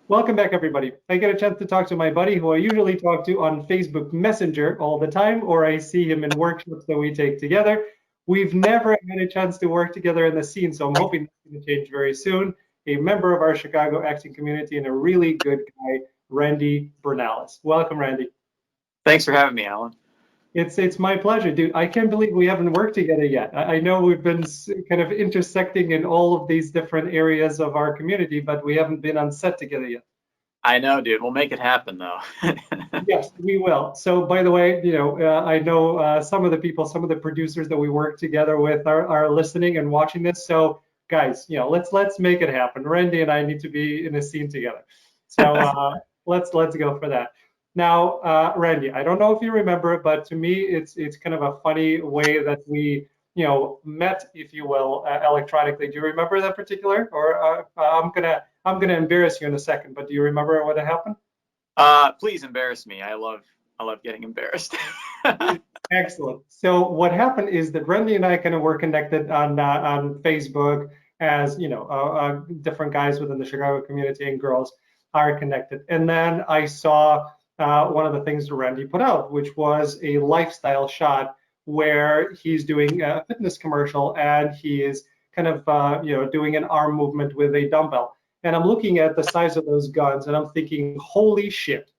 Welcome back, everybody. I get a chance to talk to my buddy who I usually talk to on Facebook Messenger all the time, or I see him in workshops that we take together. We've never had a chance to work together in the scene, so I'm hoping that's going to change very soon. A member of our Chicago acting community and a really good guy, Randy Bernales. Welcome, Randy. Thanks for having me, Alan. It's my pleasure, dude. I can't believe we haven't worked together yet. I know we've been kind of intersecting in all of these different areas of our community, but we haven't been on set together yet. I know, dude. We'll make it happen, though. Yes, we will. So, by the way, I know some of the people, some of the producers that we work together with are listening and watching this. So, guys, let's make it happen. Randy and I need to be in a scene together. So let's go for that. Now, Randy, I don't know if you remember, but to me, it's kind of a funny way that we met, if you will, electronically. Do you remember that particular? Or I'm gonna embarrass you in a second, but do you remember what happened? Please embarrass me. I love getting embarrassed. Excellent. So what happened is that Randy and I kind of were connected on Facebook, as different guys within the Chicago community and girls are connected. And then I saw one of the things that Randy put out, which was a lifestyle shot where he's doing a fitness commercial and he is kind of doing an arm movement with a dumbbell. And I'm looking at the size of those guns and I'm thinking, holy shit.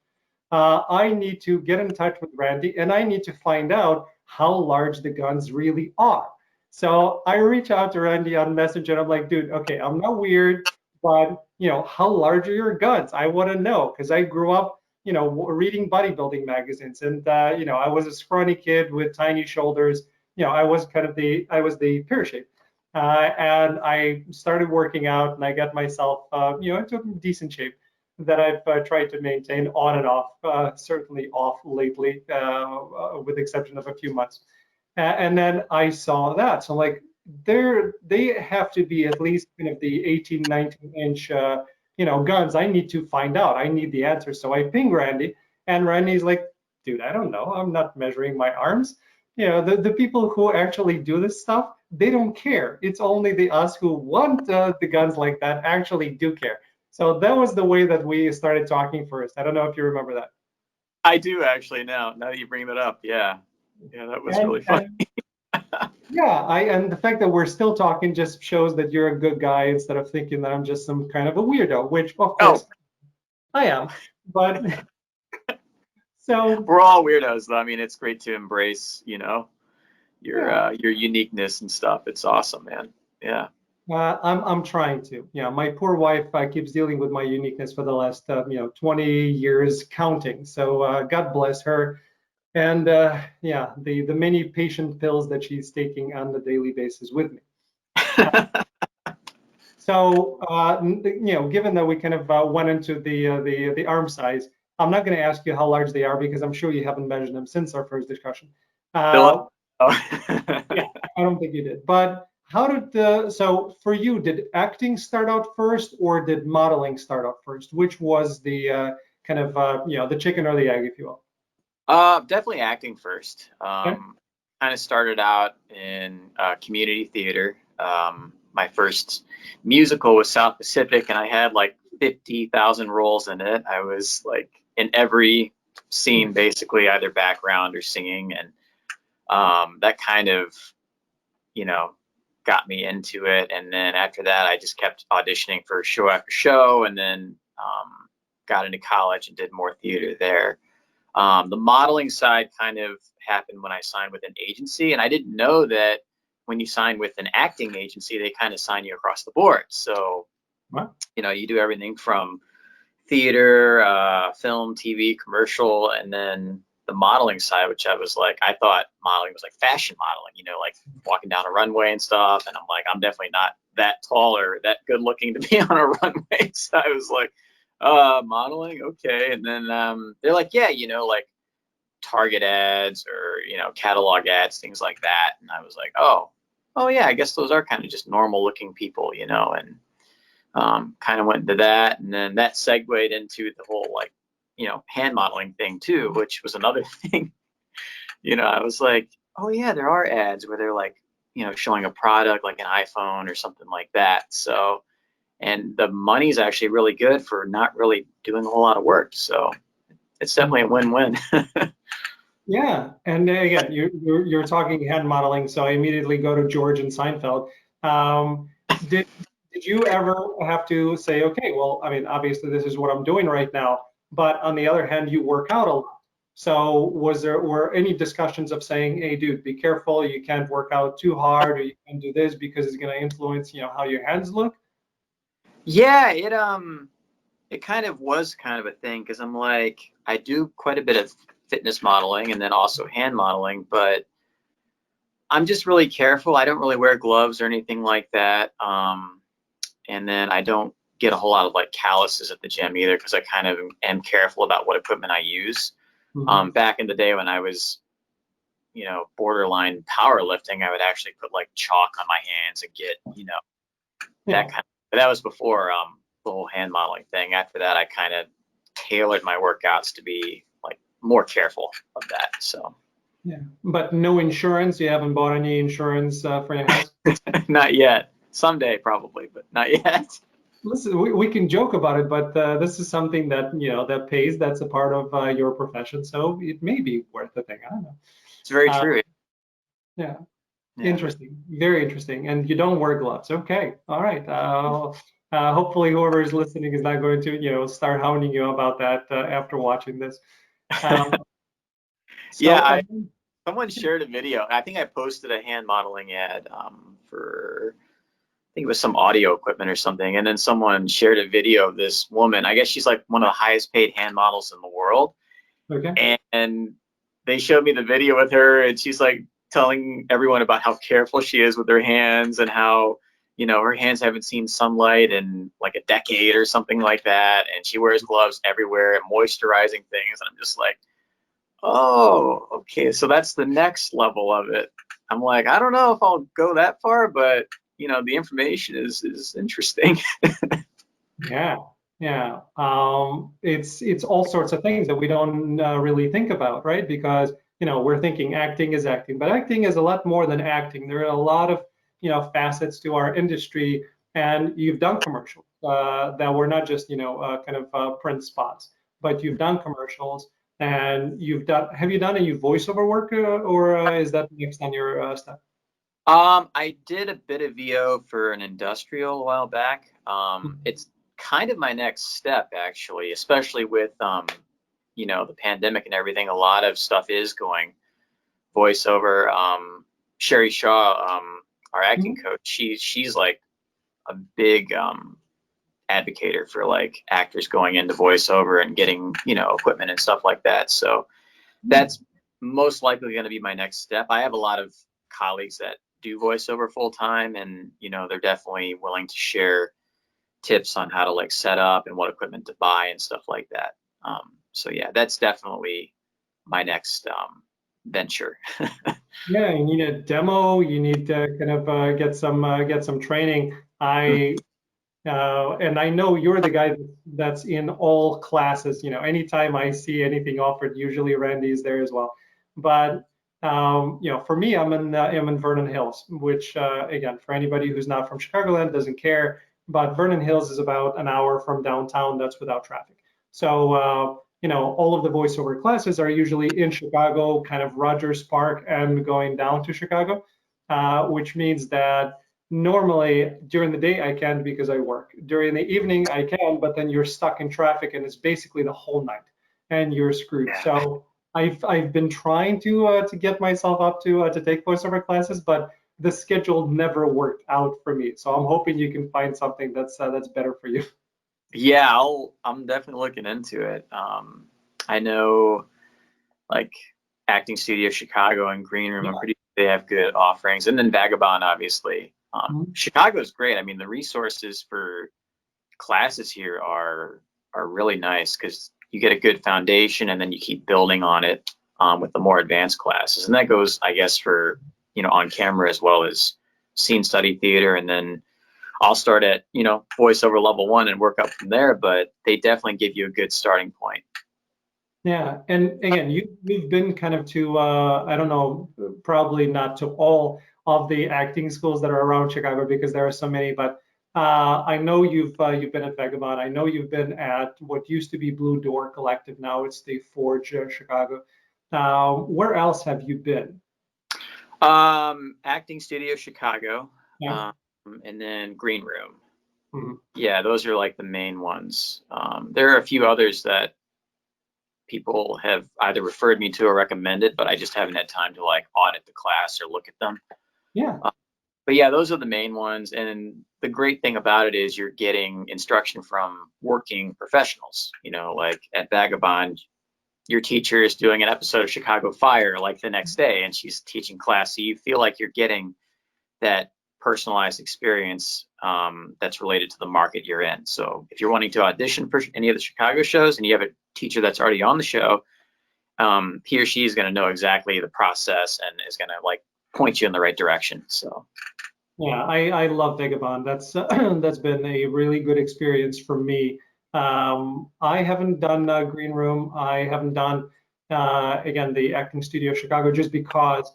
I need to get in touch with Randy and I need to find out how large the guns really are. So I reach out to Randy on Messenger and I'm like, dude, okay, I'm not weird, but how large are your guns? I want to know because I grew up, reading bodybuilding magazines and I was a scrawny kid with tiny shoulders. I was the pear shape. And I started working out and I got myself, into decent shape that I've tried to maintain on and off, certainly off lately, with the exception of a few months. And then I saw that. So like they have to be at least kind of the 18, 19 inch, guns. I need to find out. I need the answer. So I ping Randy and Randy's like, dude, I don't know. I'm not measuring my arms. The people who actually do this stuff, they don't care. It's only the us who want the guns like that actually do care. So that was the way that we started talking first. I don't know if you remember that. I do actually now that you bring that up. Yeah, that was And, really fun. yeah, and the fact that we're still talking just shows that you're a good guy instead of thinking that I'm just some kind of a weirdo, which of course I am. But so We're all weirdos, though. I mean, it's great to embrace, your yeah. your uniqueness and stuff. It's awesome, man. Yeah. I'm trying to. Yeah, my poor wife keeps dealing with my uniqueness for the last 20 years counting. So God bless her. And yeah, the many patient pills that she's taking on a daily basis with me. So given that we kind of went into the arm size, I'm not going to ask you how large they are because I'm sure you haven't measured them since our first discussion. Philip? Yeah, I don't think you did. But how did so for you, did acting start out first or did modeling start out first? Which was the kind of the chicken or the egg, if you will? Definitely acting first. Okay. Kind of started out in community theater. My first musical was South Pacific, and I had like 50,000 roles in it. I was like in every scene, basically, either background or singing, and that kind of, got me into it. And then after that, I just kept auditioning for show after show, and then got into college and did more theater there. The modeling side kind of happened when I signed with an agency, and I didn't know that when you sign with an acting agency, they kind of sign you across the board. So, What? you do everything from theater, film, TV, commercial, and then the modeling side, which I was like, I thought modeling was like fashion modeling, like walking down a runway and stuff. And I'm like, I'm definitely not that tall or that good looking to be on a runway. So I was like, modeling, okay. And then they're like, yeah, like Target ads or catalog ads, things like that. And I was like, oh yeah, I guess those are kind of just normal looking people, and kind of went into that. And then that segued into the whole like hand modeling thing too, which was another thing. I was like, oh yeah, there are ads where they're like showing a product like an iPhone or something like that. So and the money's actually really good for not really doing a whole lot of work. So it's definitely a win-win. Yeah, and again, you're talking hand modeling, so I immediately go to George and Seinfeld. Um, did you ever have to say, okay, well, I mean, obviously this is what I'm doing right now, but on the other hand, you work out a lot. So were any discussions of saying, hey, dude, be careful, you can't work out too hard, or you can't do this because it's going to influence, how your hands look? Yeah, it kind of was kind of a thing because I'm like, I do quite a bit of fitness modeling and then also hand modeling, but I'm just really careful. I don't really wear gloves or anything like that. And then I don't get a whole lot of like calluses at the gym either because I kind of am careful about what equipment I use. Mhm. Back in the day when I was, borderline powerlifting, I would actually put like chalk on my hands and get, that Yeah. kind of, but that was before the whole hand modeling thing. After that, I kind of tailored my workouts to be like more careful of that. So Yeah, but no insurance. You haven't bought any insurance for your hands. not yet. Someday probably, but not yet. Listen, we can joke about it, but this is something that that pays. That's a part of your profession, so it may be worth the thing. I don't know. It's very Uh, true. yeah, Yeah. interesting, very interesting. And you don't wear gloves. Okay, all right. Hopefully, whoever is listening is not going to start hounding you about that after watching this. Um, Yeah, so, someone shared a video. I think I posted a hand modeling ad for I think it was some audio equipment or something, and then someone shared a video of this woman. I guess she's like one of the highest paid hand models in the world, okay. and they showed me the video with her, and she's like telling everyone about how careful she is with her hands and how her hands haven't seen sunlight in like a decade or something like that, and she wears gloves everywhere and moisturizing things, and I'm just like, oh, okay, so that's the next level of it. I'm like, I don't know if I'll go that far, but the information is interesting. Yeah, yeah. It's all sorts of things that we don't really think about, right? Because we're thinking acting is acting, but acting is a lot more than acting. There are a lot of facets to our industry, and you've done commercials that were not just kind of print spots, but you've done commercials, and you've done. Have you done any voiceover work, or is that next on your stuff? I did a bit of VO for an industrial a while back. It's kind of my next step, actually, especially with the pandemic and everything. A lot of stuff is going voiceover. Sherry Shaw, our acting Mhm. coach, she's like a big advocator for like actors going into voiceover and getting equipment and stuff like that. So that's most likely going to be my next step. I have a lot of colleagues that do voiceover full time, and they're definitely willing to share tips on how to like set up and what equipment to buy and stuff like that. So yeah, that's definitely my next venture. Yeah, you need a demo. You need to kind of get some training. And I know you're the guy that's in all classes. Anytime I see anything offered, usually Randy is there as well. But for me, I'm in Vernon Hills, which again, for anybody who's not from Chicagoland, doesn't care. But Vernon Hills is about an hour from downtown. That's without traffic. So all of the voiceover classes are usually in Chicago, kind of Rogers Park, and going down to Chicago, which means that normally during the day I can because I work. During the evening I can, but then you're stuck in traffic and it's basically the whole night and you're screwed. Yeah. So I've been trying to get myself up to take voiceover classes, but the schedule never worked out for me. So I'm hoping you can find something that's better for you. Yeah, I'm definitely looking into it. I know like Acting Studio Chicago and Green Room. I'm Yeah. pretty sure they have good offerings, and then Vagabond, obviously. Chicago's great. I mean, the resources for classes here are really nice because you get a good foundation, and then you keep building on it with the more advanced classes, and that goes, I guess, for on camera as well as scene study theater, and then I'll start at voiceover level 1 and work up from there. But they definitely give you a good starting point. Yeah, and again, you've been kind of to I don't know, probably not to all of the acting schools that are around Chicago because there are so many, but I know you've been at Vagabond. I know you've been at what used to be Blue Door Collective. Now it's the Forge Chicago. Where else have you been? Acting Studio Chicago, Yeah. and then Green Room. Mhm. Yeah, those are like the main ones. There are a few others that people have either referred me to or recommended, but I just haven't had time to like audit the class or look at them. Yeah. But yeah, those are the main ones. And the great thing about it is you're getting instruction from working professionals. You know, like at Vagabond, your teacher is doing an episode of Chicago Fire like the next day, and she's teaching class. So you feel like you're getting that personalized experience that's related to the market you're in. So if you're wanting to audition for any of the Chicago shows and you have a teacher that's already on the show, he or she is going to know exactly the process and is going to like point you in the right direction. So Yeah, I love Vagabond. That's that's been a really good experience for me. I haven't done Green Room. I haven't done again the Acting Studio Chicago just because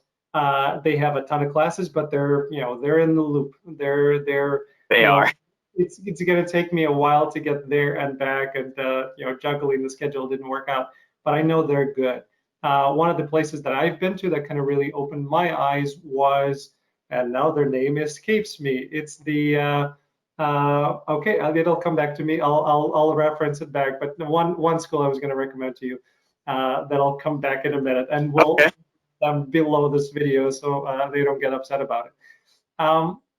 they have a ton of classes, but they're in the loop. They're they you know are. it's going to take me a while to get there and back, and juggling the schedule didn't work out. But I know they're good. One of the places that I've been to that kind of really opened my eyes was, and now their name escapes me. It's the okay, it'll come back to me. I'll reference it back. But the one school I was going to recommend to you that I'll come back in a minute, and we'll Okay. below this video so they don't get upset about it.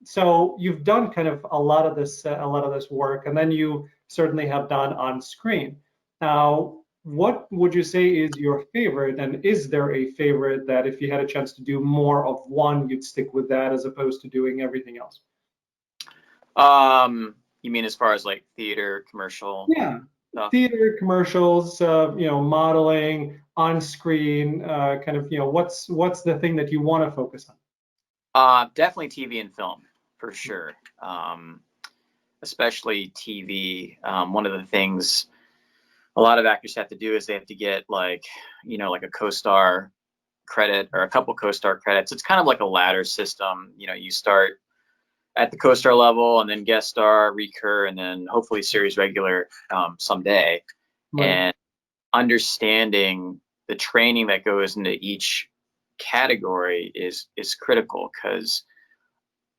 So you've done kind of a lot of this work, and then you certainly have done on screen. Now, what would you say is your favorite, and is there a favorite that if you had a chance to do more of one, you'd stick with that as opposed to doing everything else? You mean as far as like theater, commercial Yeah, stuff? theater, commercials, modeling, on screen, kind of, what's the thing that you want to focus on? Definitely TV and film for sure. Especially TV. One of the things a lot of actors have to do is they have to get like, like a co-star credit or a couple co-star credits. It's kind of like a ladder system. You start at the co-star level and then guest star, recur, and then hopefully series regular someday. Right. And understanding the training that goes into each category is critical, because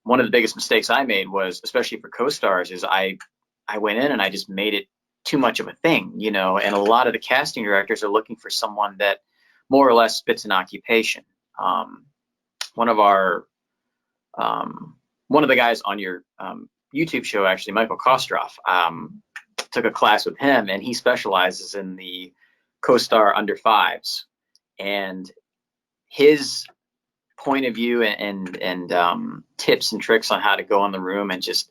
one of the biggest mistakes I made was, especially for co-stars, is I went in and I just made it too much of a thing, and a lot of the casting directors are looking for someone that more or less fits an occupation. One of our one of the guys on your YouTube show, actually, Michael Kostroff, took a class with him, and he specializes in the co-star under fives. And his point of view and tips and tricks on how to go in the room, and just,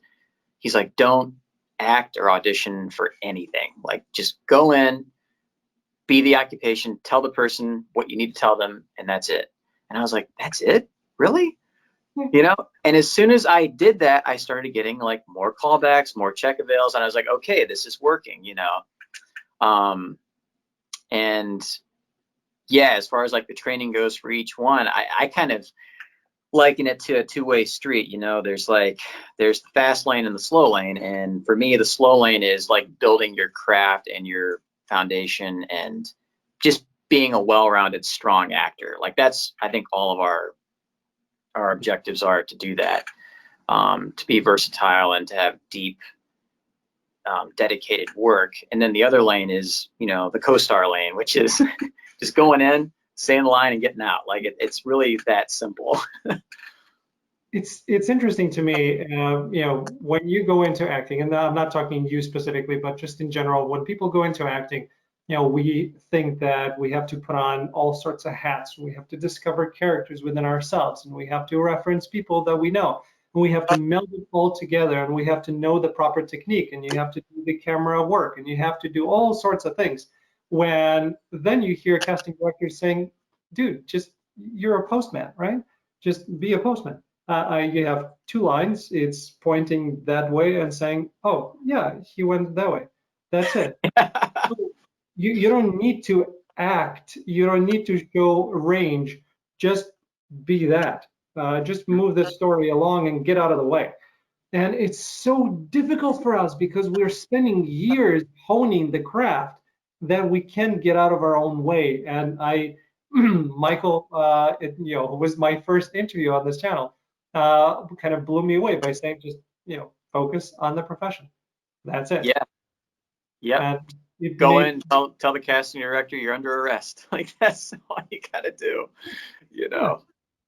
he's like, don't act or audition for anything. Like, just go in, be the occupation, tell the person what you need to tell them, and that's it. And I was like, that's it? Really? And as soon as I did that, I started getting like more callbacks, more check avails, and I was like, okay, this is working. And yeah, as far as like the training goes for each one, I kind of liken it to a two-way street. There's the fast lane and the slow lane, and for me, the slow lane is like building your craft and your foundation and just being a well-rounded, strong actor. Like, that's, I think, all of our objectives are to do that, to be versatile and to have deep, dedicated work. And then the other lane is, the co-star lane, which is just going in, staying in the line, and getting out. Like, it's really that simple. It's interesting to me, when you go into acting, and I'm not talking you specifically, but just in general, when people go into acting, we think that we have to put on all sorts of hats. We have to discover characters within ourselves, and we have to reference people that we know, and we have to meld it all together, and we have to know the proper technique, and you have to do the camera work, and you have to do all sorts of things. When then you hear casting directors saying, dude, just, you're a postman, right? Just be a postman. You have two lines. It's pointing that way and saying, oh, yeah, he went that way. That's it. You don't need to act. You don't need to show range. Just be that. Just move the story along and get out of the way. And it's so difficult for us because we're spending years honing the craft that we can't get out of our own way. And Michael, who was my first interview on this channel, kind of blew me away by saying, just, focus on the profession. That's it. Yeah. Yep. And Go in, tell the casting director you're under arrest. Like, that's all you gotta do, Yeah.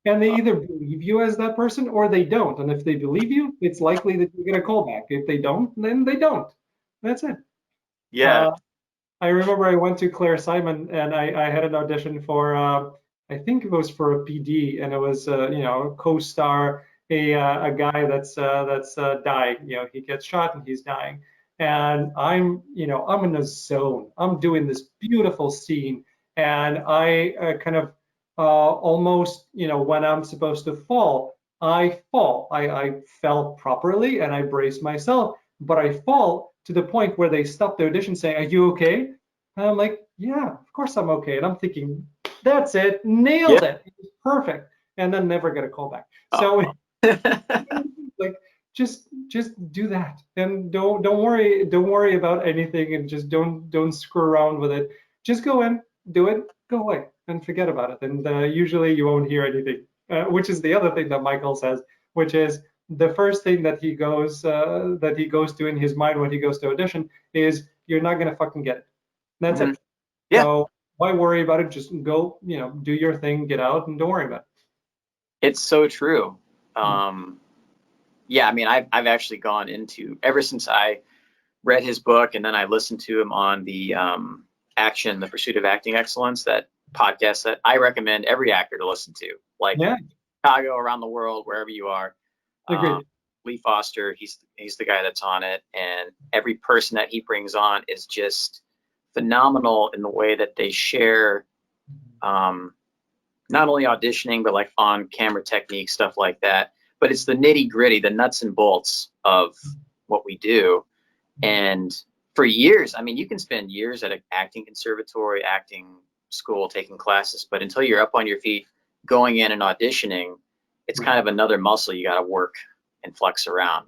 And they either believe you as that person or they don't. And if they believe you, it's likely that you get a call back. If they don't, then they don't. That's it. Yeah. I remember I went to Claire Simon and I had an audition for, I think it was for a PD, and it was, a co-star, a guy that's dying. He gets shot and he's dying. And I'm in a zone. I'm doing this beautiful scene, and I kind of almost, when I'm supposed to fall, I fall. I fell properly and I brace myself, but I fall to the point where they stop the audition saying, "Are you okay?" And I'm like, "Yeah, of course I'm okay." And I'm thinking, that's it, nailed it, perfect. And then never get a call back. So like, just do that, and don't worry about anything, and just don't screw around with it. Just go in, do it, go away, and forget about it. And usually you won't hear anything, which is the other thing that Michael says, which is the first thing that he goes to in his mind when he goes to audition is, "You're not gonna fucking get it." That's it. Yeah. So why worry about it? Just go, do your thing, get out, and don't worry about it. It's so true. Yeah, I mean, I've actually gone into, ever since I read his book and then I listened to him on the Action, the Pursuit of Acting Excellence, that podcast that I recommend every actor to listen to, like Yeah, Chicago, around the world, wherever you are. agreed. Lee Foster, he's the guy that's on it, and every person that he brings on is just phenomenal in the way that they share not only auditioning, but like on camera technique, stuff like that. But it's the nitty gritty, the nuts and bolts of what we do. And for years, I mean, you can spend years at an acting conservatory, acting school, taking classes, but until you're up on your feet, going in and auditioning, it's kind of another muscle you got to work and flex around,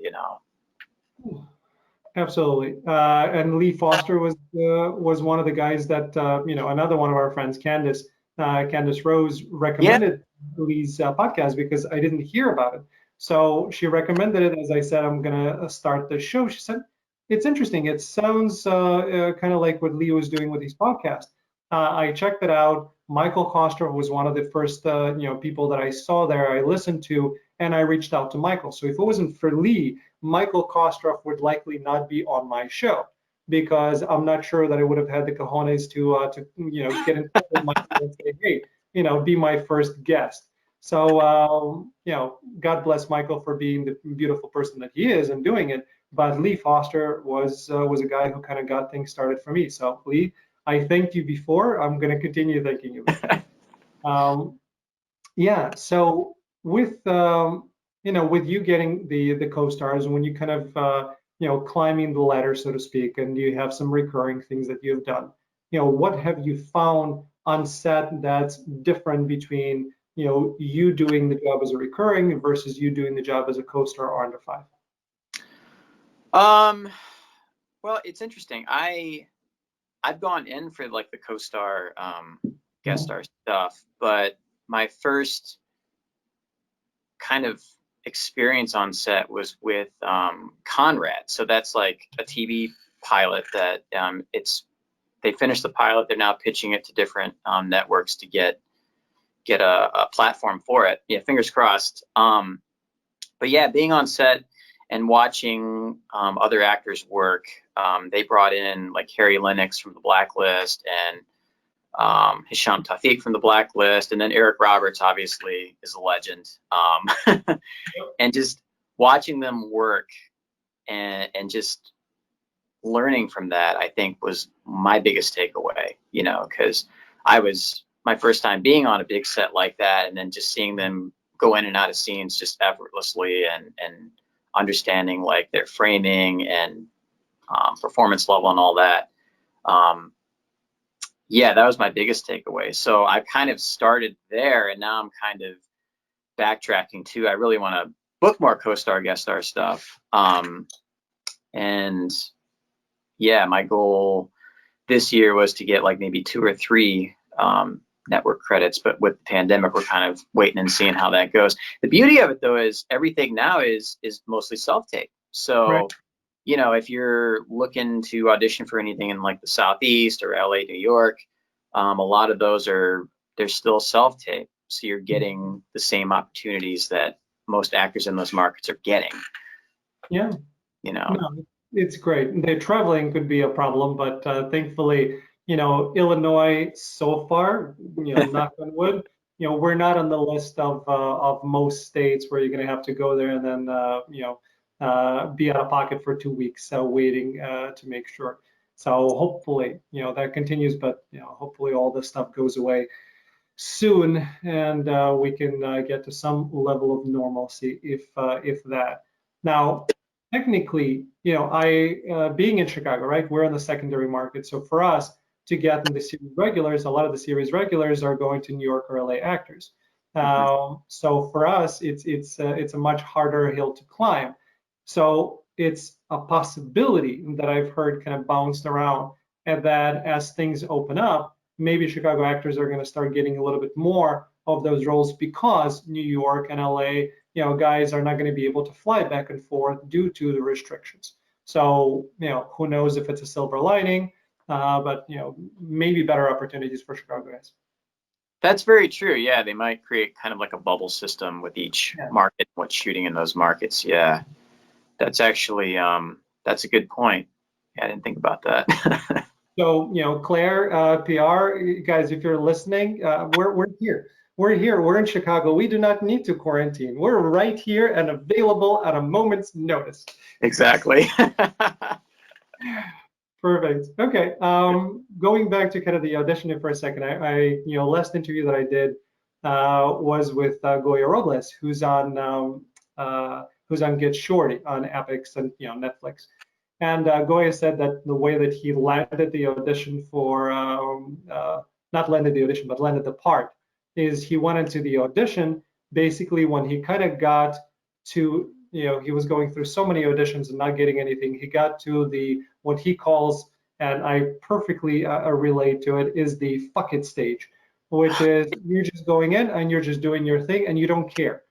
Absolutely. And Lee Foster was one of the guys that another one of our friends, Candace Rose, recommended Lee's podcast because I didn't hear about it. So she recommended it. As I said, I'm gonna start the show. She said, "It's interesting. It sounds kind of like what Lee was doing with his podcast." I checked it out. Michael Koster was one of the first people that I saw there. I listened to, and I reached out to Michael. So if it wasn't for Lee, Michael Kostroff would likely not be on my show, because I'm not sure that I would have had the cojones to get in touch with Michael and say, "Hey, be my first guest." So God bless Michael for being the beautiful person that he is and doing it. But Lee Foster was a guy who kind of got things started for me. So Lee, I thanked you before. I'm going to continue thanking you. Yeah. So with with you getting the co-stars, when you kind of climbing the ladder, so to speak, and you have some recurring things that you've done, what have you found on set that's different between you doing the job as a recurring versus you doing the job as a co-star or under five? Well, it's interesting. I've gone in for like the co-star guest star stuff, but my first kind of experience on set was with Conrad. So that's like a TV pilot that they finished the pilot. They're now pitching it to different networks to get a platform for it. Yeah, fingers crossed. But yeah, being on set and watching other actors work, they brought in like Harry Lennox from The Blacklist and Hisham Tawfiq from The Blacklist, and then Eric Roberts obviously is a legend. And just watching them work and just learning from that, I think was my biggest takeaway, because I was my first time being on a big set like that, and then just seeing them go in and out of scenes just effortlessly, and understanding like their framing and performance level and all that. Yeah, that was my biggest takeaway. So I kind of started there, and now I'm kind of backtracking too. I really want to book more co-star, guest star stuff. And yeah, my goal this year was to get like maybe 2 or 3 network credits, but with the pandemic, we're kind of waiting and seeing how that goes. The beauty of it though is everything now is mostly self-tape. So, Right. you know, if you're looking to audition for anything in like the Southeast or LA, New York, a lot of those they're still self-tape. So you're getting the same opportunities that most actors in those markets are getting, Yeah. you know. No, it's great. The traveling could be a problem, but thankfully, Illinois so far, knock on wood, we're not on the list of most states where you're going to have to go there and then be out of pocket for 2 weeks waiting to make sure. So hopefully, that continues, but hopefully all this stuff goes away soon and we can get to some level of normalcy if that. Now, technically, I being in Chicago, right? We're in the secondary market, so for us to get in the series regulars, a lot of the series regulars are going to New York or LA actors. So for us, it's a much harder hill to climb. So it's a possibility that I've heard kind of bounced around, and that as things open up, maybe Chicago actors are going to start getting a little bit more of those roles because New York and LA, guys are not going to be able to fly back and forth due to the restrictions. So, who knows if it's a silver lining, but maybe better opportunities for Chicago guys. That's very true. Yeah, they might create kind of like a bubble system with each Yeah. market, what's shooting in those markets. Yeah, that's actually that's a good point. Yeah, I didn't think about that. So, Claire, PR, guys, if you're listening, we're here. We're here. We're in Chicago. We do not need to quarantine. We're right here and available at a moment's notice. Exactly. Perfect. Okay. Going back to kind of the auditioning for a second, last interview that I did was with Goya Robles, who's on Get Shorty on Epix and Netflix. And Goya said that the way that he landed the audition for not landed the audition, but landed the part, is he went into the audition basically when he kind of got to he was going through so many auditions and not getting anything. He got to the what he calls, and I perfectly relate to it, is the fuck it stage, which is you're just going in and you're just doing your thing and you don't care.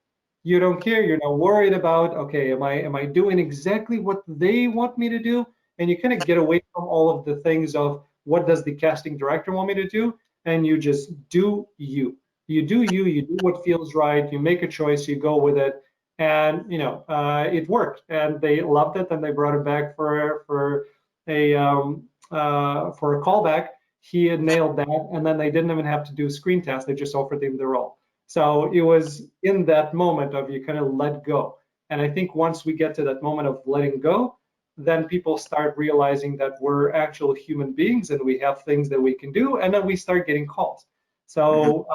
You don't care. You're not worried about, okay, am I doing exactly what they want me to do? And you kind of get away from all of the things of what does the casting director want me to do, and you just do you. You do you. You do what feels right. You make a choice. You go with it, and it worked. And they loved it, and they brought it back for a callback. He had nailed that, and then they didn't even have to do a screen test. They just offered him the role. So it was in that moment of you kind of let go. And I think once we get to that moment of letting go, then people start realizing that we're actual human beings and we have things that we can do, and then we start getting calls. So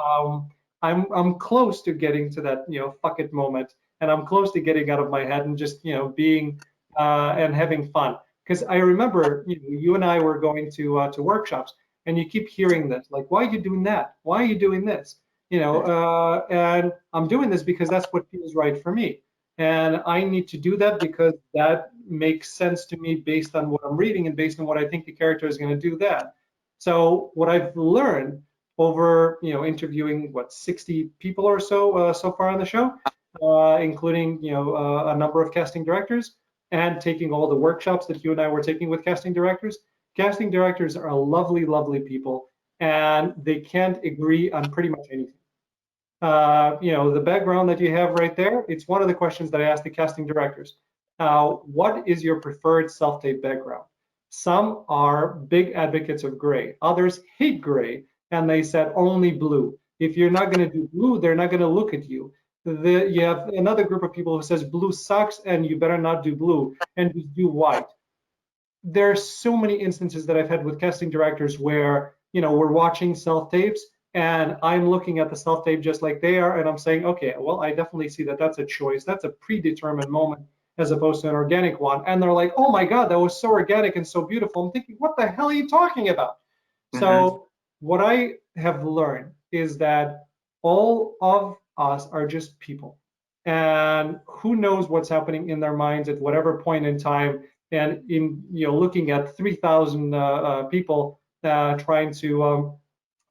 I'm close to getting to that fuck it moment, and I'm close to getting out of my head and just being and having fun. Because I remember you and I were going to workshops, and you keep hearing this, like, why are you doing that? Why are you doing this? And I'm doing this because that's what feels right for me. And I need to do that because that makes sense to me based on what I'm reading and based on what I think the character is going to do that. So what I've learned over, interviewing 60 people or so so far on the show, including, a number of casting directors and taking all the workshops that you and I were taking with casting directors. Casting directors are lovely, lovely people, and they can't agree on pretty much anything. The background that you have right there, it's one of the questions that I asked the casting directors. What is your preferred self-tape background? Some are big advocates of gray. Others hate gray, and they said only blue. If you're not going to do blue, they're not going to look at you. You have another group of people who says blue sucks, and you better not do blue, and just do white. There are so many instances that I've had with casting directors where, we're watching self-tapes, and I'm looking at the self-tape just like they are, and I'm saying, okay, well, I definitely see that that's a choice. That's a predetermined moment as opposed to an organic one. And they're like, oh my God, that was so organic and so beautiful. I'm thinking, what the hell are you talking about? So what I have learned is that all of us are just people. and who knows what's happening in their minds at whatever point in time. And in looking at 3,000 people trying to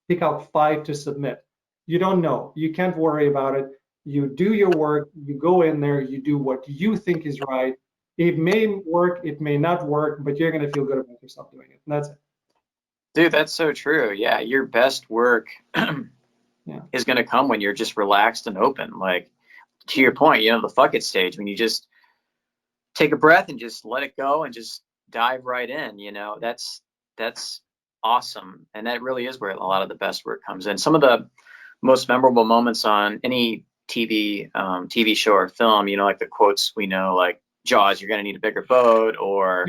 pick out 5 to submit, you don't know. You can't worry about it. You do your work. You go in there. You do what you think is right. It may work. It may not work, but you're going to feel good about yourself doing it. And that's it. Dude, that's so true. Yeah, your best work is going to come when you're just relaxed and open. Like, to your point, the fuck it stage, when you just take a breath and just let it go and just dive right in. That's awesome, and that really is where a lot of the best work comes in. Some of the most memorable moments on any TV show or film, like the quotes we know, like Jaws, you're going to need a bigger boat, or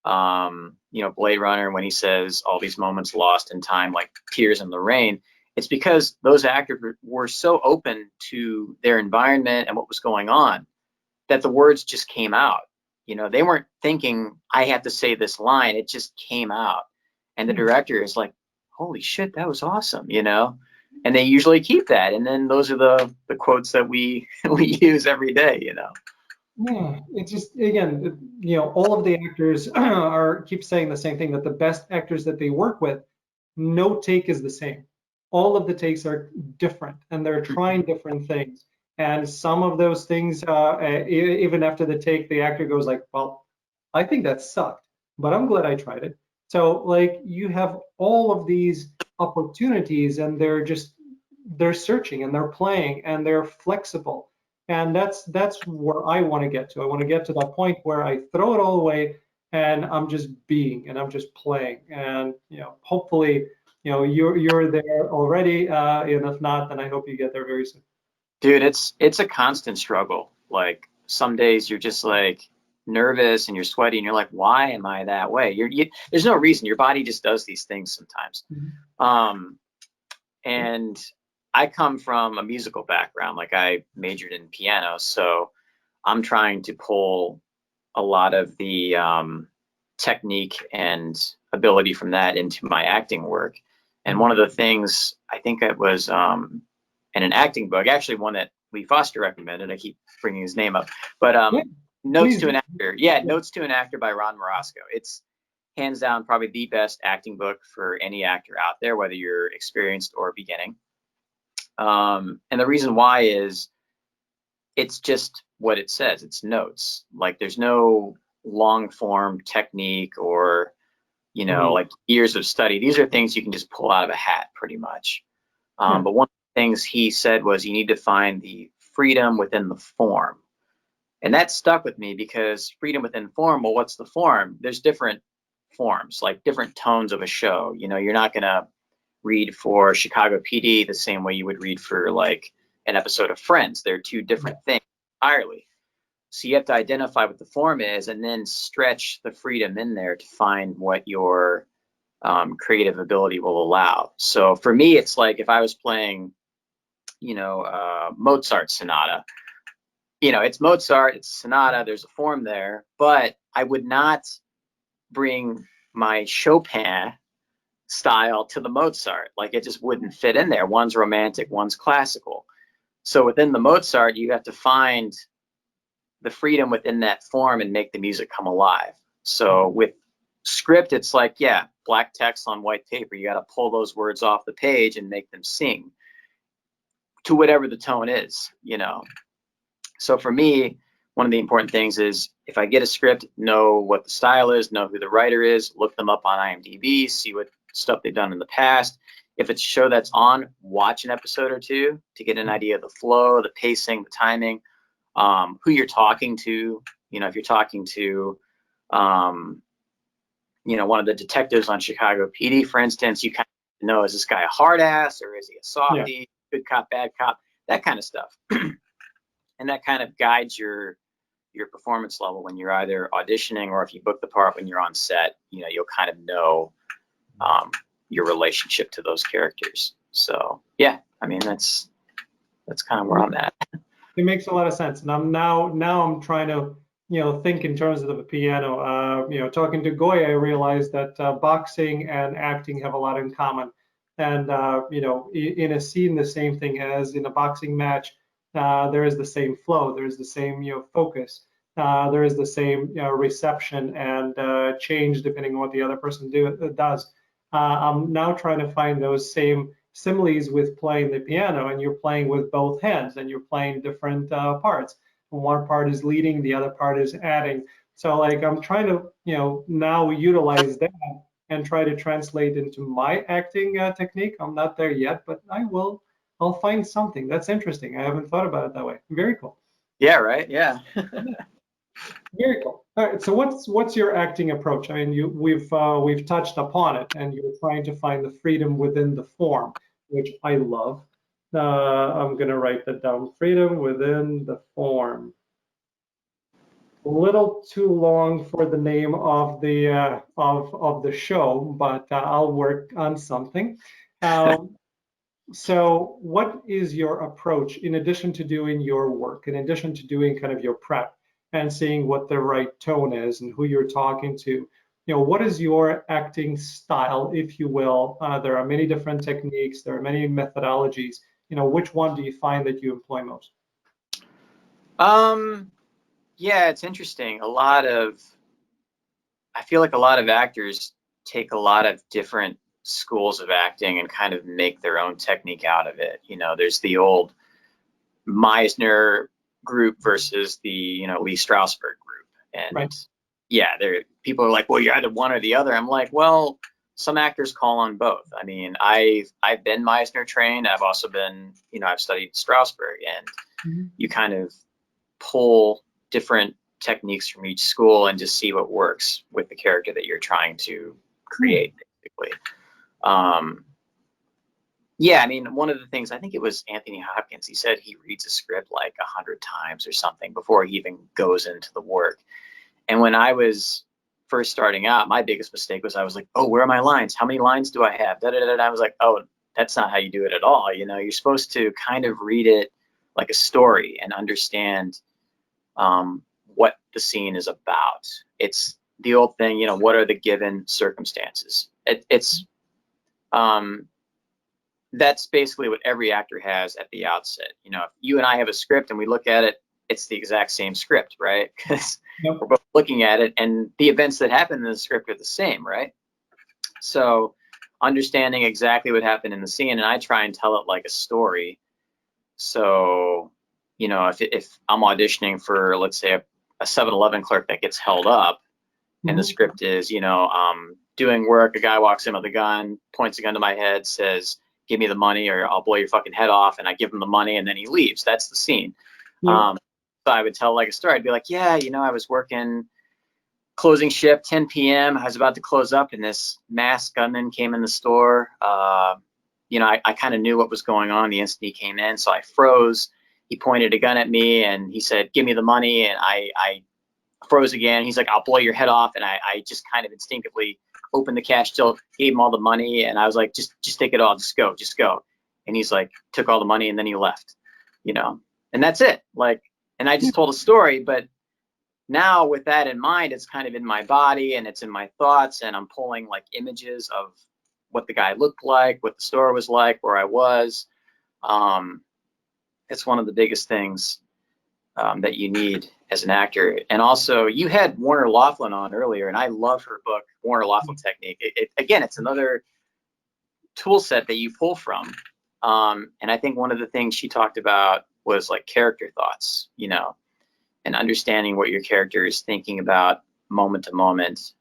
Blade Runner, when he says all these moments lost in time, like tears in the rain. It's because those actors were so open to their environment and what was going on that the words just came out. They weren't thinking, I have to say this line. It just came out. And the director is like, holy shit, that was awesome, And they usually keep that. And then those are the quotes that we use every day, Yeah, it's just, again, all of the actors keep saying the same thing, that the best actors that they work with, no take is the same. All of the takes are different, and they're trying different things. And some of those things, even after the take, the actor goes like, well, I think that sucked, but I'm glad I tried it. So like, you have all of these opportunities, and they're searching, and they're playing, and they're flexible. And that's where I want to get to. I want to get to that point where I throw it all away and I'm just being, and I'm just playing. And hopefully, you're there already. And if not, then I hope you get there very soon. Dude, it's a constant struggle. Like, some days you're just like nervous and you're sweaty and you're like, why am I that way? There's no reason. Your body just does these things sometimes. And I come from a musical background. Like, I majored in piano, so I'm trying to pull a lot of the technique and ability from that into my acting work. And one of the things, I think it was in an acting book, actually one that Lee Foster recommended. I keep bringing his name up, but Notes to an Actor. Yeah, Notes to an Actor by Ron Morosco. It's hands down probably the best acting book for any actor out there, whether you're experienced or beginning. And the reason why is it's just what it says. It's notes. Like, there's no long form technique or, like years of study. These are things you can just pull out of a hat pretty much. But one of the things he said was you need to find the freedom within the form. And that stuck with me, because freedom within form, well, what's the form? There's different forms, like different tones of a show. You're not going to read for Chicago PD the same way you would read for like an episode of Friends. They're two different things entirely. So you have to identify what the form is and then stretch the freedom in there to find what your creative ability will allow. So for me, it's like if I was playing, Mozart sonata, it's Mozart, it's sonata, there's a form there, but I would not bring my Chopin style to the Mozart. Like, it just wouldn't fit in there. One's romantic, one's classical. So within the Mozart, you have to find the freedom within that form and make the music come alive. So with script, it's like, yeah, black text on white paper. You got to pull those words off the page and make them sing to whatever the tone is, So for me, one of the important things is, if I get a script, know what the style is, know who the writer is, look them up on IMDb, see what stuff they've done in the past. If it's a show that's on, watch an episode or two to get an idea of the flow, the pacing, the timing, who you're talking to. If you're talking to, one of the detectives on Chicago PD, for instance, you kind of know, is this guy a hard ass or is he a softie, good cop, bad cop, that kind of stuff. And that kind of guides your performance level when you're either auditioning, or if you book the part when you're on set, you'll kind of know your relationship to those characters. So yeah, I mean, that's kind of where I'm at. It makes a lot of sense. And I'm now trying to, think in terms of the piano. Talking to Goya, I realized that boxing and acting have a lot in common. And in a scene, the same thing as in a boxing match. there is the same flow, there is the same focus, there is the same reception and change depending on what the other person does. I'm now trying to find those same similes with playing the piano, and you're playing with both hands and you're playing different parts. One part is leading, the other part is adding. So like I'm trying to now utilize that and try to translate into my acting technique. I'm not there yet, but I will. I'll find something. That's interesting. I haven't thought about it that way. Very cool. Yeah, right. Yeah. Very cool. All right. So what's your acting approach? I mean, we've touched upon it, and you're trying to find the freedom within the form, which I love. I'm gonna write that down. Freedom within the form. A little too long for the name of the show, but I'll work on something. So what is your approach in addition to doing your work, in addition to doing kind of your prep and seeing what the right tone is and who you're talking to? What is your acting style, if you will? There are many different techniques, there are many methodologies. Which one do you find that you employ most? Yeah, it's interesting. I feel like a lot of actors take a lot of different schools of acting and kind of make their own technique out of it. There's the old Meisner group versus the, Lee Strasberg group. And Right. yeah, people are like, well, you're either one or the other. I'm like, well, some actors call on both. I mean, I've been Meisner trained. I've also been, I've studied Strasberg, and you kind of pull different techniques from each school and just see what works with the character that you're trying to create, basically. Yeah, I mean, one of the things, I think it was Anthony Hopkins, he said he reads a script like 100 times or something before he even goes into the work. And when I was first starting out, my biggest mistake was I was like, oh, where are my lines? How many lines do I have? I was like, oh, that's not how you do it at all. You're supposed to kind of read it like a story and understand what the scene is about. It's the old thing, what are the given circumstances? That's basically what every actor has at the outset. If you and I have a script and we look at it, it's the exact same script, right? Because we're both looking at it, and the events that happen in the script are the same, right? So understanding exactly what happened in the scene, and I try and tell it like a story. So, if I'm auditioning for, let's say, a 7-Eleven clerk that gets held up, and the script is, doing work, a guy walks in with a gun, points a gun to my head, says, give me the money or I'll blow your fucking head off, and I give him the money, and then he leaves. That's the scene. So I would tell like a story. I'd be like, yeah, I was working closing shift, 10 p.m. I was about to close up, and this masked gunman came in the store. I kind of knew what was going on the instant he came in, so I froze. He pointed a gun at me, and he said, give me the money, and I froze again. He's like, I'll blow your head off, and I just kind of instinctively opened the cash till, gave him all the money, and I was like, just take it all, just go. And he's like, took all the money, and then he left, and that's it. And I just told a story, but now with that in mind, it's kind of in my body and it's in my thoughts, and I'm pulling like images of what the guy looked like, what the store was like, where I was. It's one of the biggest things that you need as an actor. And also, you had Warner Laughlin on earlier, and I love her book, Warner Laughlin Technique. Again, it's another tool set that you pull from. And I think one of the things she talked about was like character thoughts, and understanding what your character is thinking about moment to moment,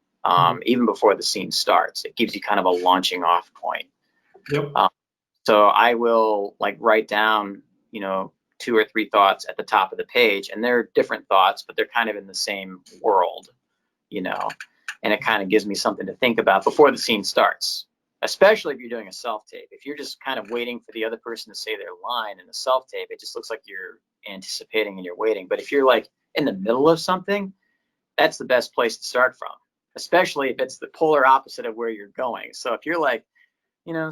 even before the scene starts. It gives you kind of a launching off point. Yep. So I will like write down, 2 or 3 thoughts at the top of the page, and they're different thoughts, but they're kind of in the same world, and it kind of gives me something to think about before the scene starts, especially if you're doing a self-tape. If you're just kind of waiting for the other person to say their line in a self-tape, it just looks like you're anticipating and you're waiting. But if you're like in the middle of something, that's the best place to start from, especially if it's the polar opposite of where you're going. So if you're like,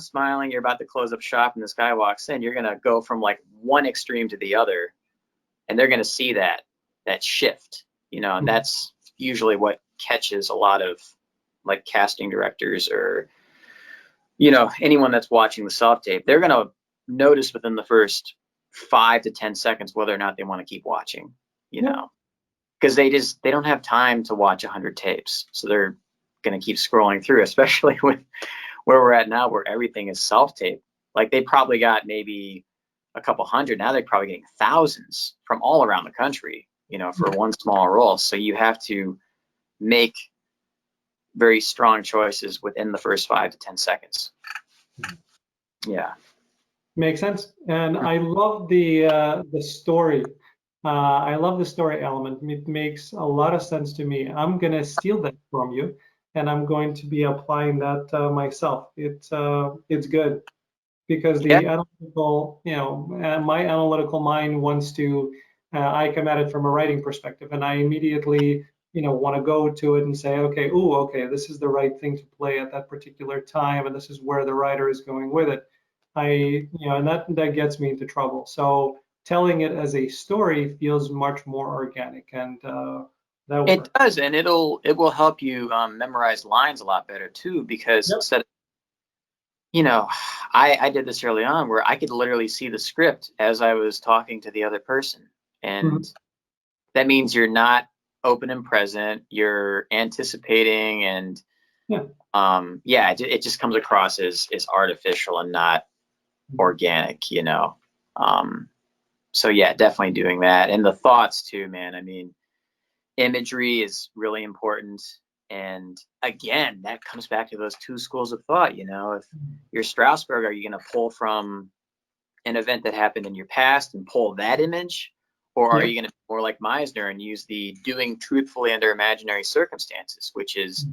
smiling, you're about to close up shop, and this guy walks in, you're going to go from like one extreme to the other, and they're going to see that shift, and that's usually what catches a lot of like casting directors or, anyone that's watching the self tape. They're going to notice within the first 5 to 10 seconds whether or not they want to keep watching, you know, because they don't have time to watch 100 tapes, so they're going to keep scrolling through, especially with where we're at now, where everything is self-tape. Like, they probably got maybe a couple hundred. Now they're probably getting thousands from all around the country, you know, for one small role. So you have to make very strong choices within the first 5 to 10 seconds. Yeah. Makes sense. And I love the story. I love the story element. It makes a lot of sense to me. I'm gonna steal that from you, and I'm going to be applying that myself. It's good because the analytical, you know, my analytical mind wants to. I come at it from a writing perspective, and I immediately, you know, want to go to it and say, okay, ooh, okay, this is the right thing to play at that particular time, and this is where the writer is going with it. You know, and that gets me into trouble. So telling it as a story feels much more organic, and that It works. does, and it will help you memorize lines a lot better too, because instead of, you know, I did this early on where I could literally see the script as I was talking to the other person, and that means you're not open and present, you're anticipating, and it just comes across as artificial and not organic, you know. So yeah, definitely doing that, and the thoughts too, man. I mean, imagery is really important, and again, that comes back to those two schools of thought. You know, if you're Strasberg, are you going to pull from an event that happened in your past and pull that image, or are you going to be more like Meisner and use the doing truthfully under imaginary circumstances, which is,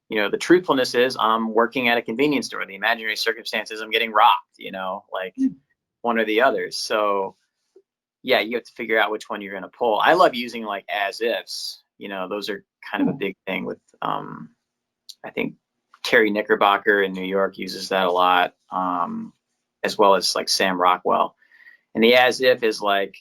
you know, the truthfulness is I'm working at a convenience store. The imaginary circumstances, I'm getting robbed, you know, like one or the other. So yeah, you have to figure out which one you're going to pull. I love using like as ifs, you know, those are kind of a big thing with, I think Terry Knickerbocker in New York uses that a lot, as well as like Sam Rockwell. And the as if is like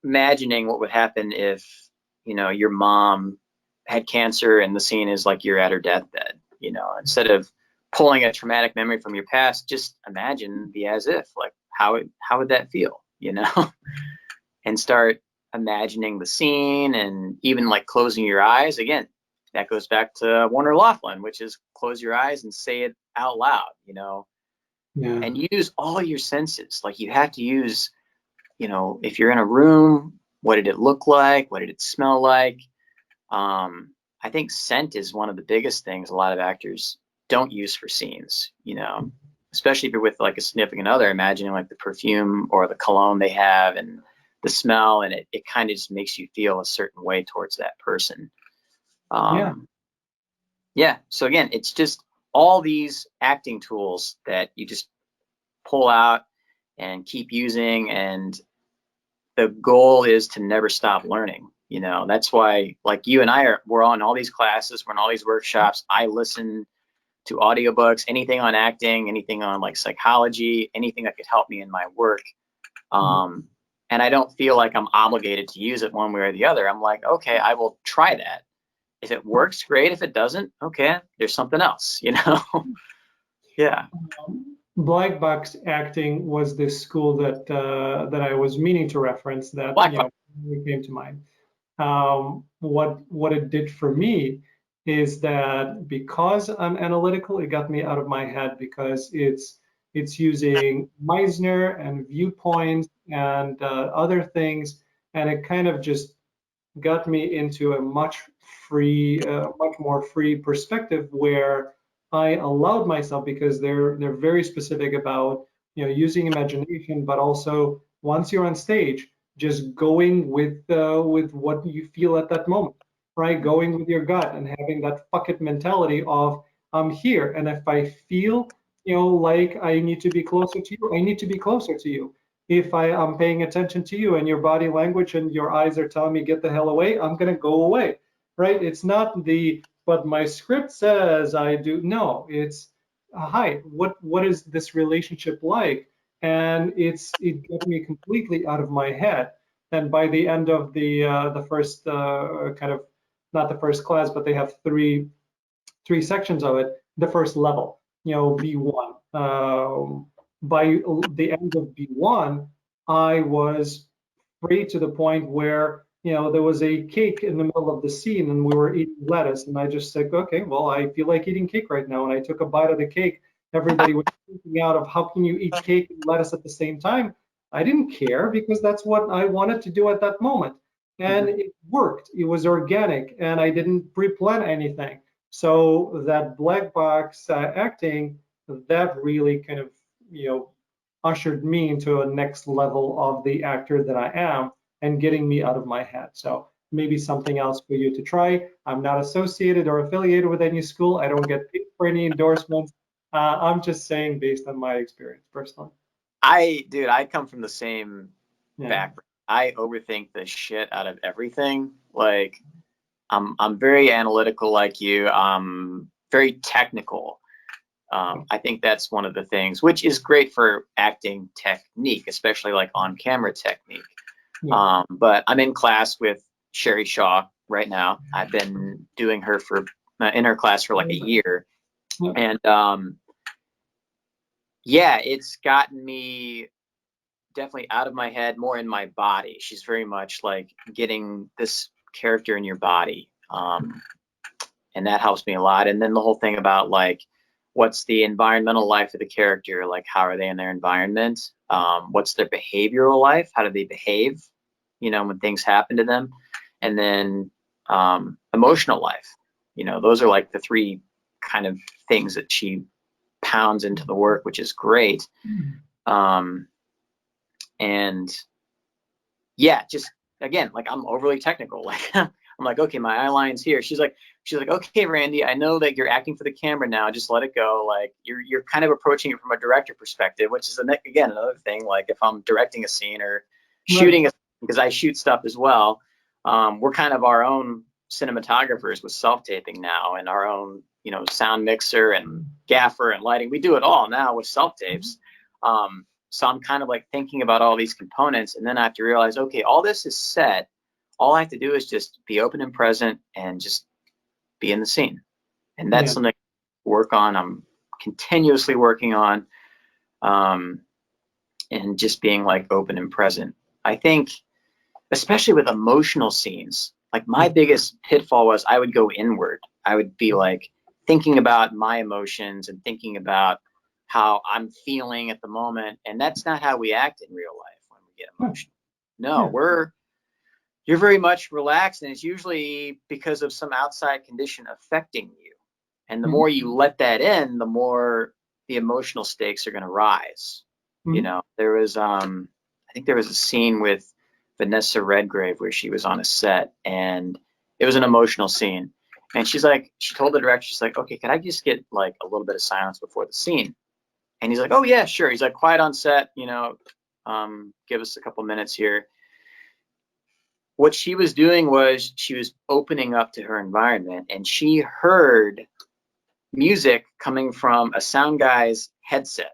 imagining what would happen if, you know, your mom had cancer and the scene is like you're at her deathbed, you know, instead of pulling a traumatic memory from your past, just imagine the as if, like how would that feel, you know, and start imagining the scene, and even like closing your eyes. Again, that goes back to Warner Laughlin, which is close your eyes and say it out loud, you know, and use all your senses. Like you have to use, you know, if you're in a room, what did it look like? What did it smell like? I think scent is one of the biggest things a lot of actors don't use for scenes, you know, especially if you're with like a significant other, imagining like the perfume or the cologne they have and the smell, and it kind of just makes you feel a certain way towards that person. So again, it's just all these acting tools that you just pull out and keep using, and the goal is to never stop learning. You know, that's why, like you and we're on all these classes, we're on all these workshops. I listen to audiobooks, anything on acting, anything on like psychology, anything that could help me in my work. And I don't feel like I'm obligated to use it one way or the other. I'm like, okay, I will try that. If it works, great. If it doesn't, okay, there's something else, you know? Yeah. Black box acting was this school that that I was meaning to reference that came to mind. What it did for me is that because I'm analytical, it got me out of my head, because it's using Meisner and viewpoints and other things, and it kind of just got me into a much more free perspective, where I allowed myself, because they're very specific about, you know, using imagination, but also once you're on stage, just going with what you feel at that moment, right? Going with your gut and having that fuck it mentality of I'm here, and if I feel, you know, like I need to be closer to you, I need to be closer to you. If I am paying attention to you and your body language and your eyes are telling me get the hell away, I'm gonna go away, right? It's not but my script says I do. No, it's hi. What is this relationship like? And it got me completely out of my head. And by the end of the first kind of, not the first class, but they have three sections of it. The first level, you know, B1. By the end of B1, I was free to the point where, there was a cake in the middle of the scene and we were eating lettuce. And I just said, okay, well, I feel like eating cake right now. And I took a bite of the cake. Everybody was freaking out of how can you eat cake and lettuce at the same time? I didn't care because that's what I wanted to do at that moment. And it worked. It was organic and I didn't pre-plan anything. So that black box acting, that really kind of, ushered me into a next level of the actor that I am and getting me out of my head. So maybe something else for you to try. I'm not associated or affiliated with any school. I don't get paid for any endorsements. I'm just saying based on my experience personally. Dude, I come from the same background. I overthink the shit out of everything. Like, I'm very analytical like you. I'm very technical. I think that's one of the things, which is great for acting technique, especially like on camera technique. But I'm in class with Sherry Shaw right now. I've been doing her in her class for like a year. And yeah, it's gotten me definitely out of my head, more in my body. She's very much like getting this character in your body. And that helps me a lot. And then the whole thing about like, what's the environmental life of the character? Like, how are they in their environment? What's their behavioral life? How do they behave, when things happen to them? And then emotional life. Those are like the three kind of things that she pounds into the work, which is great. And yeah, just again, like I'm overly technical. Like I'm like, okay, my eye line's here. She's like, okay, Randy, I know that you're acting for the camera now. Just let it go. Like you're kind of approaching it from a director perspective, which is again another thing. Like if I'm directing a scene or shooting, because I shoot stuff as well, we're kind of our own cinematographers with self-taping now, and our own sound mixer and gaffer and lighting. We do it all now with self-tapes. So I'm kind of like thinking about all these components, and then I have to realize, okay, all this is set. All I have to do is just be open and present and just be in the scene. And that's something I work on. I'm continuously working on, and just being like open and present. I think, especially with emotional scenes, like my biggest pitfall was I would go inward. I would be like thinking about my emotions and thinking about how I'm feeling at the moment. And that's not how we act in real life when we get emotional. No, you're very much relaxed, and it's usually because of some outside condition affecting you. And the more you let that in, the more the emotional stakes are going to rise. There was, I think there was a scene with Vanessa Redgrave where she was on a set, and it was an emotional scene. And she told the director, she's like, okay, can I just get like a little bit of silence before the scene? And he's like, oh yeah, sure. He's like, quiet on set, give us a couple minutes here. What she was doing was she was opening up to her environment, and she heard music coming from a sound guy's headset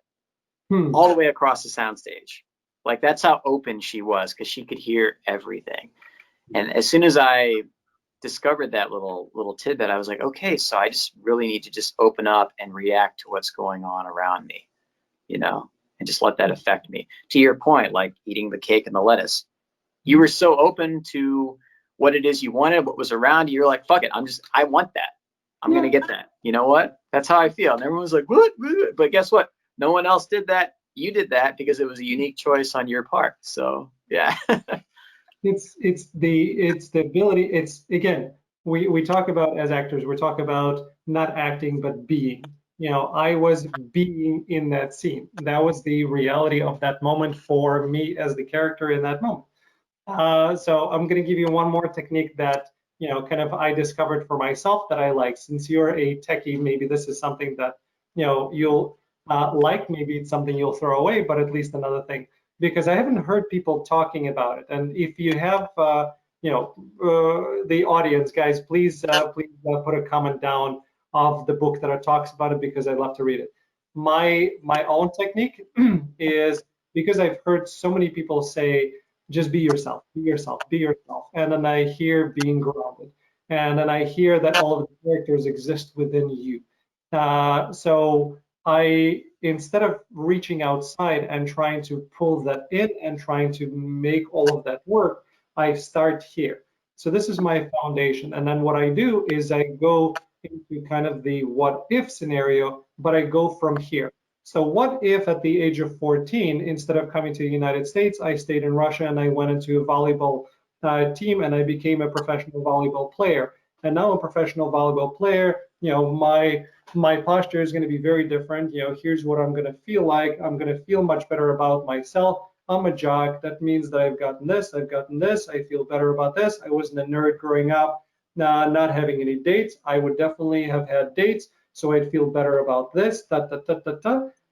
all the way across the soundstage. Like that's how open she was, because she could hear everything. And as soon as I discovered that little tidbit, I was like, okay, so I just really need to just open up and react to what's going on around me, and just let that affect me. To your point, like eating the cake and the lettuce, you were so open to what it is you wanted, what was around you. You're like, fuck it, I want that. I'm going to get that. You know what? That's how I feel. And everyone's like, what? But guess what? No one else did that. You did that because it was a unique choice on your part. So yeah. It's the ability. It's again, we talk about, as actors, we talk about not acting but being. I was being in that scene. That was the reality of that moment for me as the character in that moment. So I'm going to give you one more technique that kind of I discovered for myself that I like. Since you're a techie, maybe this is something that you'll like. Maybe it's something you'll throw away, but at least another thing, because I haven't heard people talking about it. And if you have, the audience, guys, please put a comment down of the book that talks about it, because I'd love to read it. My own technique is, because I've heard so many people say, just be yourself, be yourself, be yourself. And then I hear being grounded. And then I hear that all of the characters exist within you. So instead of reaching outside and trying to pull that in and trying to make all of that work, I start here. So this is my foundation. And then what I do is I go into kind of the what if scenario, but I go from here. So what if at the age of 14, instead of coming to the United States, I stayed in Russia and I went into a volleyball team and I became a professional volleyball player. And now I'm a professional volleyball player. My posture is going to be very different. Here's what I'm going to feel like. I'm going to feel much better about myself. I'm a jock. That means that I've gotten this. I feel better about this. I wasn't a nerd growing up, not having any dates. I would definitely have had dates, so I'd feel better about this.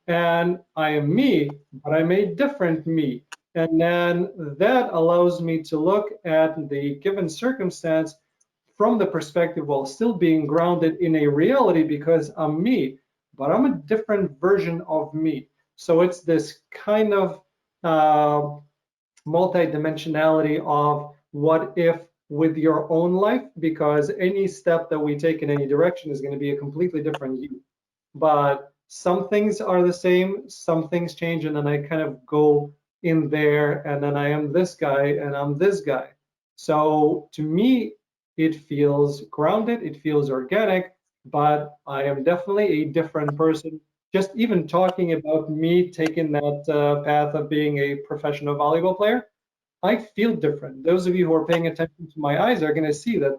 And I am me, but I'm a different me. And then that allows me to look at the given circumstance from the perspective while still being grounded in a reality, because I'm me, but I'm a different version of me. So it's this kind of multidimensionality of what if with your own life, because any step that we take in any direction is going to be a completely different you. But some things are the same, some things change, and then I kind of go in there, and then I am this guy and I'm this guy. So to me, it feels grounded, it feels organic, but I am definitely a different person. Just even talking about me taking that path of being a professional volleyball player, I feel different. Those of you who are paying attention to my eyes are going to see that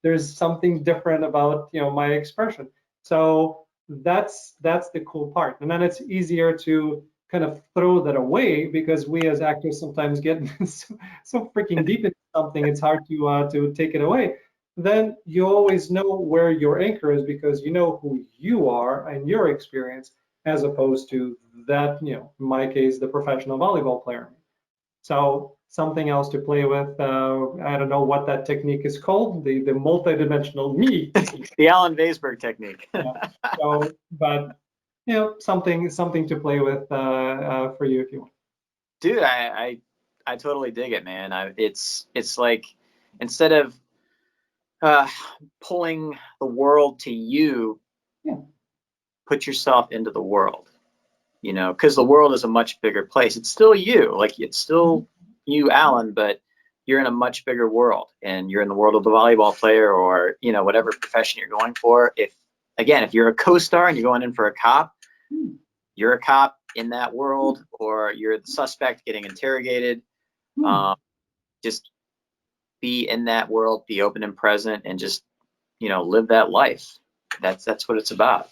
there's something different about my expression. So that's the cool part. And then it's easier to kind of throw that away, because we as actors sometimes get so freaking deep into something, it's hard to take it away. Then you always know where your anchor is, because you know who you are and your experience, as opposed to that, in my case, the professional volleyball player. So something else to play with. I don't know what that technique is called, the multidimensional me. The Alan Weisberg technique. Yeah. So, but something to play with for you if you want. Dude, I totally dig it, man. It's like, instead of pulling the world to you, Yeah. put yourself into the world. Because the world is a much bigger place. It's still you, like it's still you, Alan, but you're in a much bigger world, and you're in the world of the volleyball player, or whatever profession you're going for. If you're a co-star and you're going in for a cop, you're a cop in that world, or you're the suspect getting interrogated. Just be in that world, be open and present, and just live that life. That's what it's about.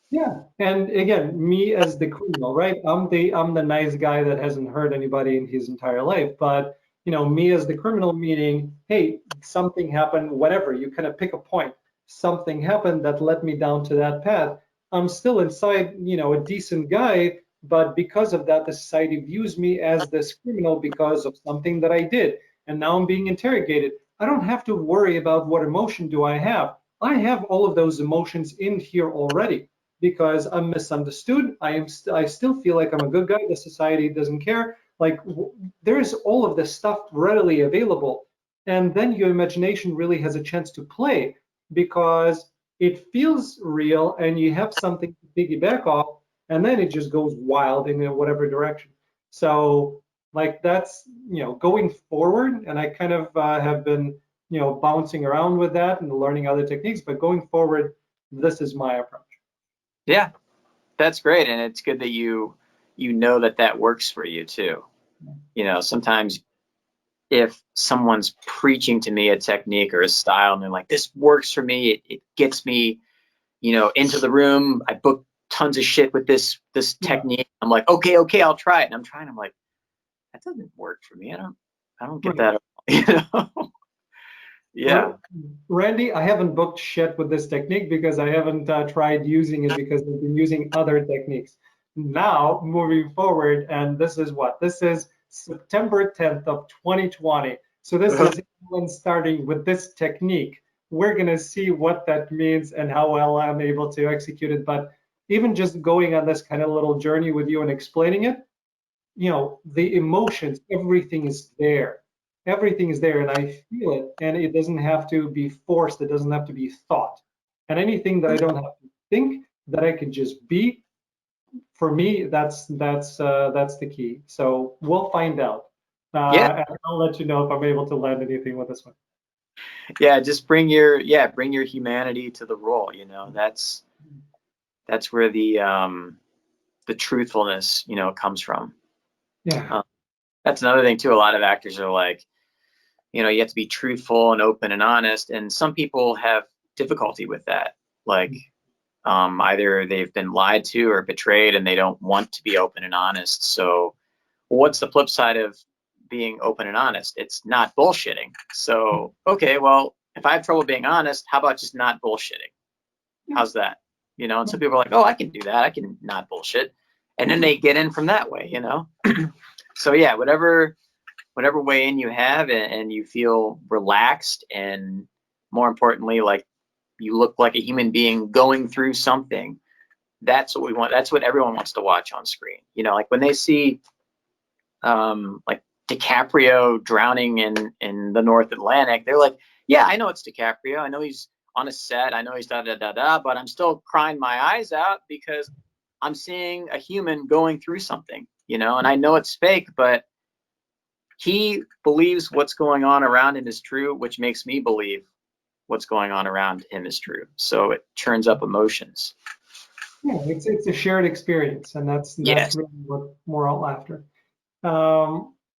Yeah, and again, me as the criminal, right? I'm the nice guy that hasn't hurt anybody in his entire life, but me as the criminal, meaning, hey, something happened, whatever. You kind of pick a point. Something happened that led me down to that path. I'm still inside, a decent guy, but because of that, the society views me as this criminal because of something that I did, and now I'm being interrogated. I don't have to worry about what emotion do I have. I have all of those emotions in here already, because I'm misunderstood. I still feel like I'm a good guy. The society doesn't care. Like there's all of this stuff readily available. And then your imagination really has a chance to play, because it feels real and you have something to piggyback off, and then it just goes wild in whatever direction. So like that's, going forward. And I kind of have been, bouncing around with that and learning other techniques, but going forward, this is my approach. Yeah, that's great, and it's good that you know that works for you too. Sometimes if someone's preaching to me a technique or a style, and they're like, "This works for me. It gets me, into the room. I book tons of shit with this technique." I'm like, "Okay, I'll try it." And I'm trying. I'm like, "That doesn't work for me. I don't get that." Yeah. Randy, I haven't booked shit with this technique because I haven't tried using it, because I've been using other techniques. Now, moving forward, and this is what? This is September 10th of 2020. So this is Alan starting with this technique. We're going to see what that means and how well I'm able to execute it. But even just going on this kind of little journey with you and explaining it, the emotions, everything is there. Everything is there, and I feel it, and it doesn't have to be forced. It doesn't have to be thought. And anything that I don't have to think, that I can just be, for me, that's the key. So we'll find out. Yeah, And I'll let you know if I'm able to land anything with this one. yeah. Just bring your humanity to the role. You know, that's where the truthfulness, you know, comes from. Yeah. Uh, that's another thing too. A lot of actors are like, you know, you have to be truthful and open and honest, and some people have difficulty with that. Like, either they've been lied to or betrayed, and they don't want to be open and honest. So, what's the flip side of being open and honest? It's not bullshitting. So, okay, well, if I have trouble being honest, how about just not bullshitting? How's that? You know, and some people are like, oh, I can do that. I can not bullshit. And then they get in from that way, you know? So yeah, whatever way in you have, and you feel relaxed, and more importantly, like you look like a human being going through something, that's what we want. That's what everyone wants to watch on screen. You know, like when they see like DiCaprio drowning in the North Atlantic, they're like, yeah, I know it's DiCaprio. I know he's on a set. I know he's da da da da, but I'm still crying my eyes out because I'm seeing a human going through something, you know, and I know it's fake, but he believes what's going on around him is true, which makes me believe what's going on around him is true. So it turns up emotions. Yeah, it's a shared experience, and that's Yes. really what we're all after.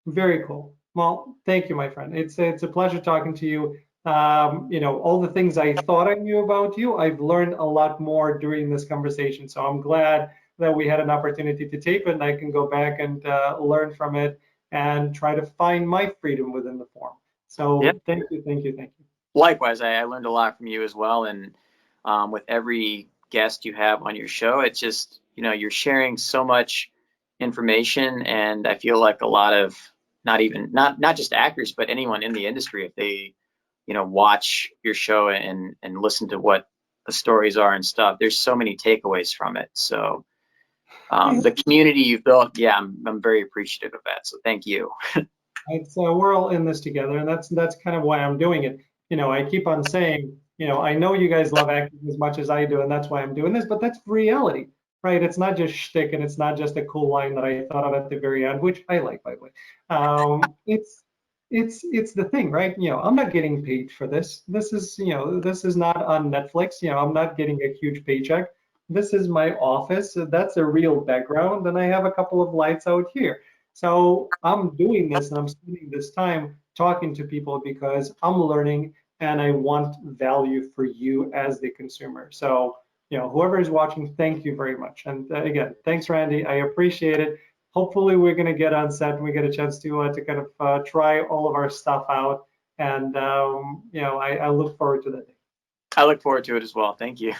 Very cool. Well, thank you, my friend. It's a pleasure talking to you. You know, all the things I thought I knew about you, I've learned a lot more during this conversation. So I'm glad that we had an opportunity to tape it, and I can go back and learn from it and try to find my freedom within the form. Yeah. So thank you, thank you, thank you. Likewise, I learned a lot from you as well. And with every guest you have on your show, it's just, you know, you're sharing so much information. And I feel like a lot of not just actors, but anyone in the industry, if they, you know, watch your show and listen to what the stories are and stuff, there's so many takeaways from it. So Yeah, the community you've built, yeah, I'm very appreciative of that. So thank you. it's we're all in this together, and that's kind of why I'm doing it. You know, I keep on saying, you know, I know you guys love acting as much as I do, and that's why I'm doing this. But that's reality, right? It's not just shtick, and it's not just a cool line that I thought of at the very end, which I like, by the way. It's the thing, right? You know, I'm not getting paid for this. This is, you know, this is not on Netflix. You know, I'm not getting a huge paycheck. This is my office. That's a real background, and I have a couple of lights out here. So I'm doing this and I'm spending this time talking to people because I'm learning and I want value for you as the consumer. So, you know, whoever is watching, thank you very much. And again, thanks, Randy. I appreciate it. Hopefully, we're going to get on set and we get a chance to kind of try all of our stuff out. And, you know, I look forward to that day. I look forward to it as well. Thank you.